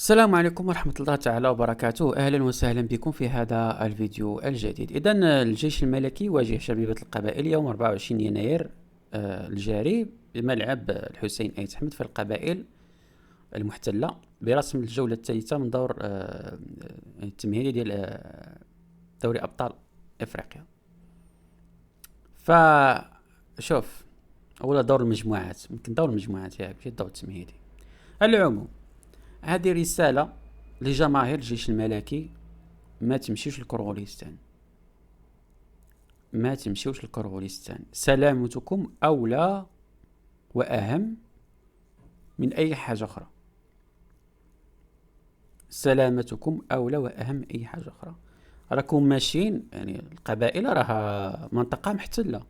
السلام عليكم ورحمة الله تعالى وبركاته. أهلا وسهلا بكم في هذا الفيديو الجديد. إذن الجيش الملكي يواجه شبيبة القبائل يوم 24 يناير الجاري بملعب الحسين أيت أحمد في القبائل المحتلة برسم الجولة الثالثة من دور التمهيدي ديال دوري أبطال إفريقيا. فشوف، أولا دور المجموعات، يمكن دور المجموعات ياك ماشي الدور التمهيدي. على العموم، هذه رسالة لجماهير الجيش الملكي: ما تمشيوش لكرغوليستان، ما تمشيوش لكرغوليستان. سلامتكم أولى وأهم من أي حاجة أخرى. سلامتكم أولى وأهم من أي حاجة أخرى. راكم ماشيين، يعني القبائل راها منطقة محتلة،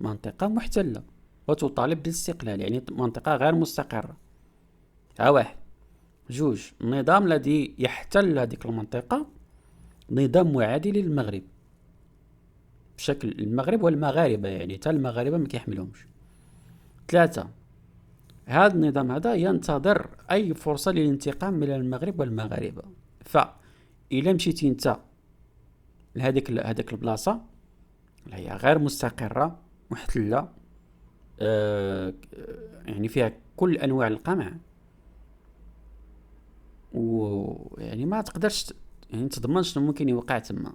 منطقة محتلة وتطالب بالاستقلال، يعني منطقة غير مستقرة. ها واحد. جوج، النظام الذي يحتل هذيك المنطقة نظام معادي للمغرب بشكل، المغرب والمغاربة، يعني حتى المغاربة ما كيحملهمش. ثلاثة، هذا النظام هذا ينتظر أي فرصة للانتقام من المغرب والمغاربة. فإلا مشيتي انت لهذيك البلاصة اللي هي غير مستقرة محتلة، يعني فيها كل أنواع القمع، ويعني ما تقدرش يعني تضمن شنو ممكن يوقع تما،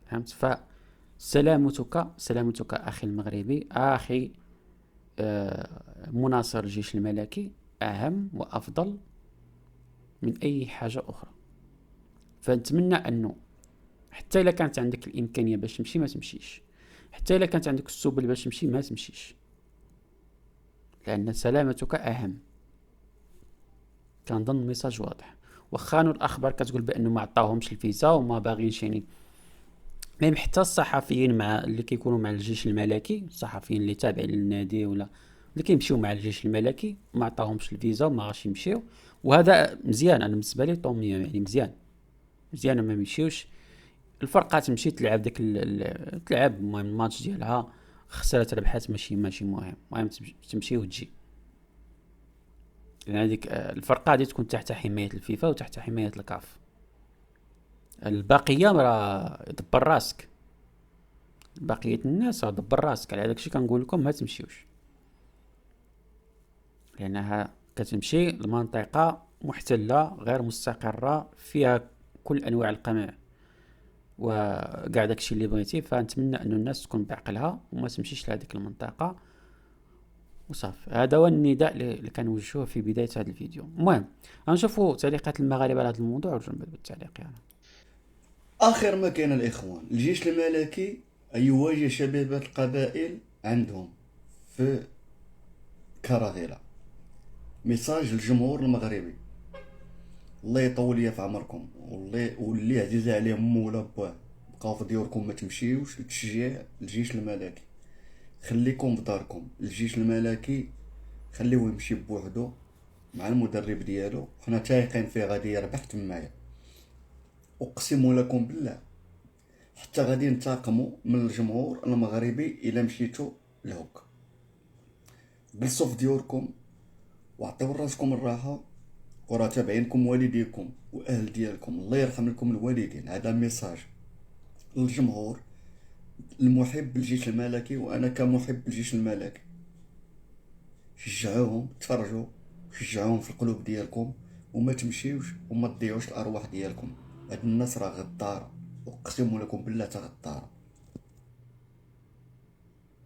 فهمت؟ سلامتك أخي المغربي، أخي مناصر الجيش الملكي، أهم وأفضل من أي حاجة أخرى. فنتمنى أنه حتى إلا كانت عندك الإمكانية باش تمشي ما تمشيش، حتى إلا كانت عندك السبل باش تمشي ما تمشيش، لأن سلامتك أهم. كنظن الميساج واضح. وخانوا الأخبار كتقول بأنه ما عطاوهمش الفيزا وما باغينش، يعني ميم حتى الصحفيين مع اللي كيكونوا مع الجيش الملكي، الصحفيين اللي تابعين للنادي ولا اللي كيمشيو مع الجيش الملكي، ما عطاهمش الفيزا وما غاش يمشيو. وهذا مزيان، انا بالنسبه لي طوميه، يعني مزيان، مزيان ما يمشيوش. الفرقه تمشي تلعب داك تلعب المهم الماتش ديالها، خسرت ربحات ماشي مهم، المهم تمشي وتجي. لان هذيك الفرقه هذه تكون تحت حمايه الفيفا وتحت حمايه الكاف. الباقيه راه دبر راسك، بقية الناس دبر راسك. على داكشي كنقول لكم ما تمشيوش، لأنها كتمشي لمنطقة محتلة غير مستقرة فيها كل أنواع القمع وكاع داكشي اللي بغيتي. فنتمنى أن الناس تكون بعقلها وما تمشيش لهذيك المنطقة وصافي. هذا هو النداء اللي كنوجهوه في بداية هذا الفيديو. المهم غنشوفوا تعليقات المغاربة على هذا الموضوع ونرجعو نبداو بالتعليق يعني. آخر ما كان الإخوان، الجيش الملكي يواجه شبيبة القبائل عندهم في كراغيلا. ميساج للجمهور المغربي: الله يطول ليا في عمركم، واللي عزيز عليه مو ولا باه، بقاو في ديوركم، ما تمشيوش لتشجيع الجيش الملكي. خليكم في داركم. الجيش الملكي خليوه يمشي بوحدو مع المدرب ديالو، حنا تايقين فيه غادي يربح تمايا. اقسم لكم بالله حتى غادي ننتقموا من الجمهور المغربي الا مشيتو لهوك. جلسوا في ديوركم وعطيو راسكم الراحه، وراه تابعينكم والديكم واهل ديالكم، الله يرحم لكم الوالدين. هذا ميساج للجمهور المحب للجيش الملكي، وانا كمحب للجيش الملكي. شجعوهم، تفرجوا، شجعوهم في القلوب ديالكم، وما تمشيوش وما تضيعوش الارواح ديالكم. هاد الناس راه غداره، اقسم لكم بالله تا غداره.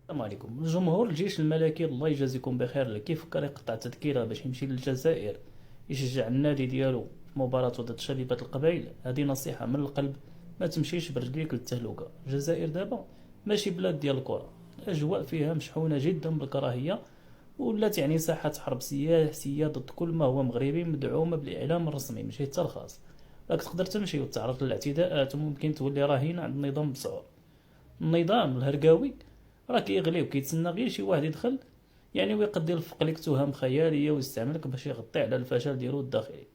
السلام عليكم الجمهور الجيش الملكي، الله يجازيكم بخير. اللي كيفكر يقطع تذكيره باش يمشي للجزائر يشجع النادي ديالو في مباراة ضد شبيبة القبائل، هذه نصيحة من القلب. ما تمشيش برجليك للتهلكة. الجزائر دابا ماشي بلاد ديال الكرة، الاجواء فيها مشحونة جدا بالكراهية، ولات يعني ساحة حرب سياسية ضد كل ما هو مغربي، مدعومة بالاعلام الرسمي ماشي حتى الخاص. راك تقدر تمشي وتعرض للاعتداءات وممكن تولي رهين عند النظام بصعوبة. النظام الهرقاوي راه كيغلي وكيتسنى غير شي واحد يدخل يعني ويقدر يلفق لك تهم خياليه ويستعملك باش يغطي على الفشل ديالو الداخلي.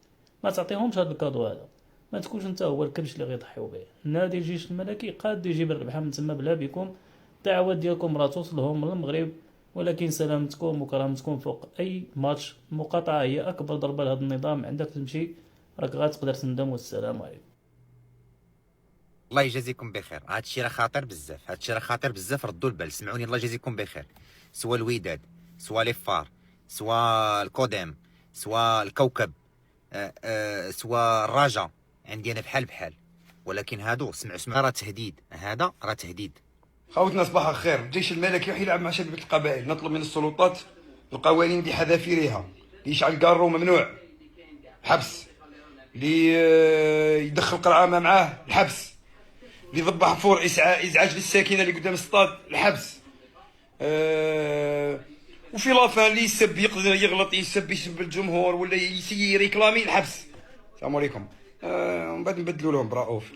ما تعطيهمش هذا الكادو هذا، ما تكونش انت هو الكبش اللي غيضحيو به. نادي الجيش الملكي قاد يجيب الربحه من تما بلا بكم. الدعوات ديالكم راه توصلهم للمغرب، ولكن سلامتكم وكرامتكم فوق اي ماتش. المقاطعه هي اكبر ضربه لهذا النظام. عندك تمشي راك غتقدر تندم. والسلام عليكم. الله يجازيكم بخير. هادشي راه خطير بزاف، هادشي راه خطير بزاف، ردوا البال. سمعوني الله يجازيكم بخير. سوا الوداد، سوا لي فار، سوا الكوديم، سوا الكوكب، سوا الرجاء، عندي انا بحال بحال. ولكن هادو سمعوا راه تهديد، هذا راه تهديد. خوتنا صباح الخير. الجيش الملكي راح يلعب مع شبيبة القبائل. نطلب من السلطات القوانين بحذافيرها. اللي يشعل كارو ممنوع، حبس. اللي يدخل قرعامه معاه الحبس. اللي يضبح حفور ازعاج للساكنه اللي قدام السطاد الحبس. وفي لافان اللي يسب يقدر يغلط، يسب الجمهور ولا يسير يكلامي الحبس. السلام عليكم. ومن بعد نبدلوا لهم برؤوف.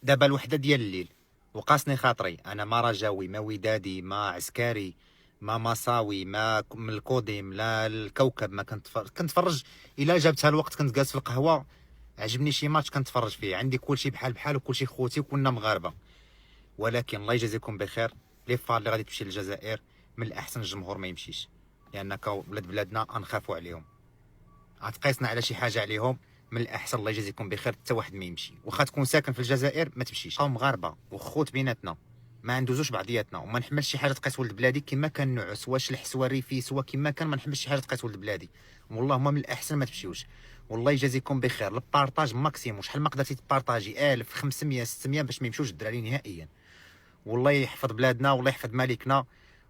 دابا الوحده ديال الليل وقاسني خاطري، انا ما رجاوي ما ودادي ما عسكري ما مصاوي ما من الكوديم لا الكوكب، ما كنتفرج الا جابتها الوقت. كنت جالس في القهوه عجبني شي ماتش كنتفرج فيه، عندي كلشي بحال بحال وكلشي خوتي وكلنا مغاربه. ولكن الله يجازيكم بخير، لي فار اللي غادي تمشي للجزائر من الاحسن الجمهور ما يمشيش، لانك ولاد بلادنا غنخافوا عليهم. غتقيسنا على شي حاجه عليهم، من الاحسن الله يجازيكم بخير حتى واحد ما يمشي. واخا تكون ساكن في الجزائر ما تمشيش، قوم مغاربه وخوت بيناتنا، ما ندوزوش بعضياتنا. وما نحملش شي حاجه تقيس ولد بلادي كما كان النوع، سوا شلح سوا ريفي سوا كما كان، ما نحملش شي حاجه تقيس ولد بلادي. والله هما من الاحسن ما تمشيوش. والله يجازيكم بخير. البارطاج ماكسيموم، شحال ما قدرتي تبارطاجي 1000 500 600 باش ما يمشيوش الدراري نهائيا. والله يحفظ بلادنا والله يحفظ مالكنا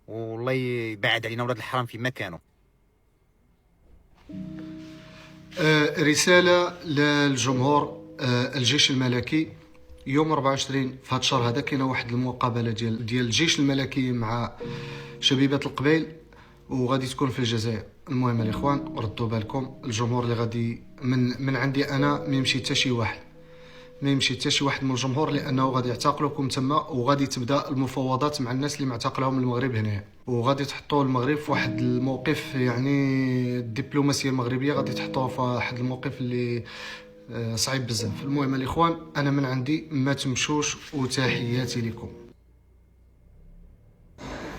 والله يبعد علينا ولاد الحرام فيما كانوا. رسالة للجمهور الجيش الملكي. يوم 24 في هذا الشهر هذا كاينه واحد المقابله ديال الجيش الملكي مع شبيبه القبائل وغادي تكون في الجزائر. المهم الاخوان ردوا بالكم، الجمهور اللي غادي من عندي انا ما يمشي حتى شي واحد، ما يمشي حتى شي واحد من الجمهور، لانه غادي يعتقلوكم تما وغادي تبدا المفاوضات مع الناس اللي معتقلهم المغرب هنا، وغادي تحطوا المغرب في واحد الموقف، يعني الدبلوماسيه المغربيه غادي تحطوها في واحد الموقف اللي صعيب بزاف. المهم الاخوان انا من عندي ما تمشوش وتحياتي لكم.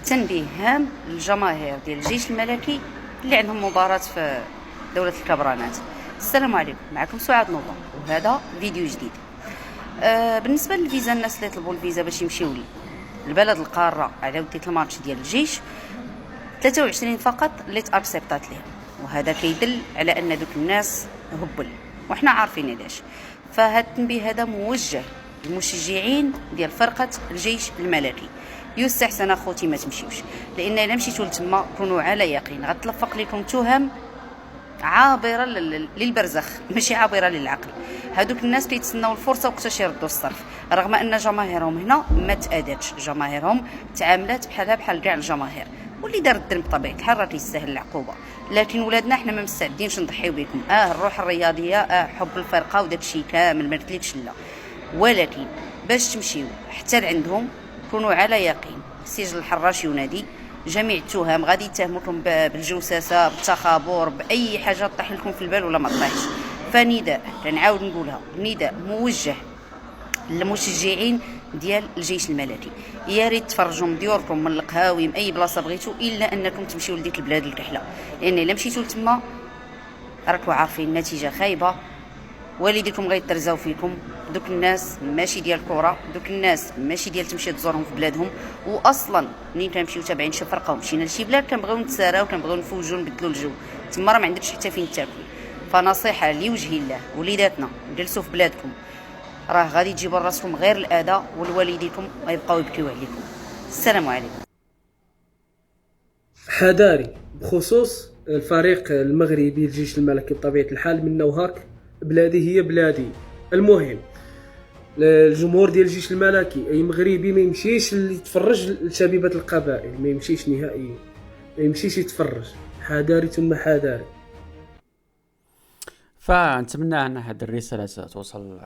تنبيه هام للجماهير ديال الجيش الملكي اللي عندهم مباراة في دولة الكبرانات. السلام عليكم، معكم سعاد نوضة وهذا فيديو جديد. بالنسبة للفيزا، الناس اللي طلبوا الفيزا باش يمشيو لبلد القارة على ودية الماتش ديال الجيش 23 فقط اللي تاكسبتات لهم، وهذا كيدل على ان دوك الناس هبل وحنا عارفين علاش. فهذا التنبيه هذا موجه للمشجعين ديال فرقة الجيش الملكي. يستحسن اخوتي ما تمشيوش، لان الا مشيتوا لتما كونوا على يقين غتلفق لكم تهم عابره للبرزخ ماشي عابره للعقل. هذوك الناس كيتسناو الفرصه وقتاش يردوا الصرف، رغم ان جماهيرهم هنا ما تاداتش، جماهيرهم تعاملات بحال كاع الجماهير، واللي دار الذنب بطبيعه الحال راه كيستاهل العقوبه. لكن ولادنا حنا ما مستعدينش نضحيو بكم. الروح الرياضيه، حب الفرقه وداك الشيء كامل ما قلتلكش لا، ولكن باش تمشيو حتى لعندهم كونوا على يقين. سجل الحراش ينادي جميع التهم غادي يتهموكم بالجوساسه، بالتخابر، باي حاجه طيح لكم في البال ولا ما طيحش. فنداء كنعاود نقولها، نداء موجه للمشجعين ديال الجيش الملكي، يا ريت تفرجوا من ديوركم من القهاوي من اي بلاصه بغيتوا، الا انكم تمشيو لديك البلاد الكحله، لان الا مشيتوا لتما راكم عارفين النتيجه خايبه، والديكم غيترزاو فيكم. دوك الناس ماشي ديال الكره، دوك الناس ماشي ديال تمشي تزورهم في بلادهم. واصلا منين كنمشيو تابعين شي فرقه ومشينا لشي بلاد كنبغيو نتساراو، كنبغيو نفوجوا نبدلوا الجو، تما راه ما عندكش حتى فين تاكل. فنصيحه لوجه الله، وليداتنا جلسوا في بلادكم، راه غادي تجيبوا راسكم غير الاذى، والوالديكم غيبقاو يبكيو عليكم. السلام عليكم. حذاري بخصوص الفريق المغربي الجيش الملكي بطبيعة الحال، من وهاك بلادي هي بلادي. المهم الجمهور ديال الجيش الملكي اي مغربي ما يمشيش يتفرج لشبيبة القبائل، ما يمشيش نهائيا، ما يمشيش يتفرج. حذاري ثم حذاري. فنتمنى ان هذه الرساله توصل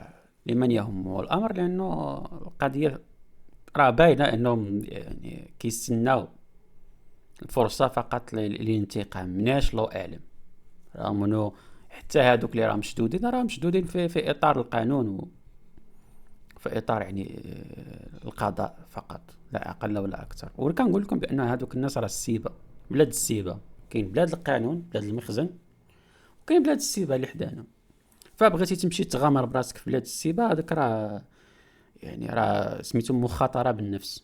لمن يهمه الامر، لانه القضيه راه باينه انهم يعني كيستناو الفرصه فقط للانتقام، مناش الله اعلم. رغم انه حتى هادوك اللي راه مشدودين في اطار القانون وفي اطار يعني القضاء فقط، لا اقل ولا اكثر. وكنقول لكم بان هادوك الناس راه السيبه، بلاد السيبه، كاين بلاد القانون، بلاد المخزن، وكاين بلاد السيبه اللي حدانا. فبغيتي تمشي تغامر براسك في بلاد السبا، هذاك راه يعني راه سميتو مخاطره بالنفس.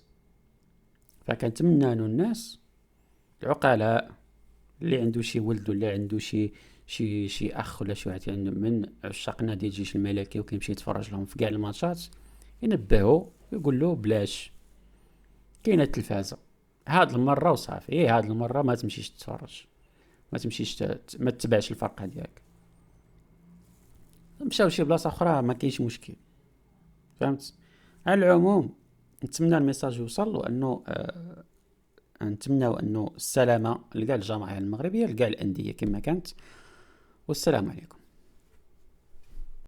فكنتمنى انه الناس العقلاء اللي عنده شي ولد ولا عنده شي اخ ولا شي واحد يعني من عشاق نادي الجيش الملكي وكيمشي يتفرج لهم في كاع الماتشات، ينبهوا ويقول له بلاش، كاينه التلفازه هاد المره وصافي، هاد المره ما تمشيش تتفرج، ما تمشيش ما تتبعش الفرقه ديالك، مشاو شي بلاصه اخرى ما كاينش مشكل. فهمت؟ على العموم نتمنى الميساج يوصل، وانه نتمناو انه السلامه لكاع الجماهير المغربيه لكاع الانديه كما كانت، والسلام عليكم.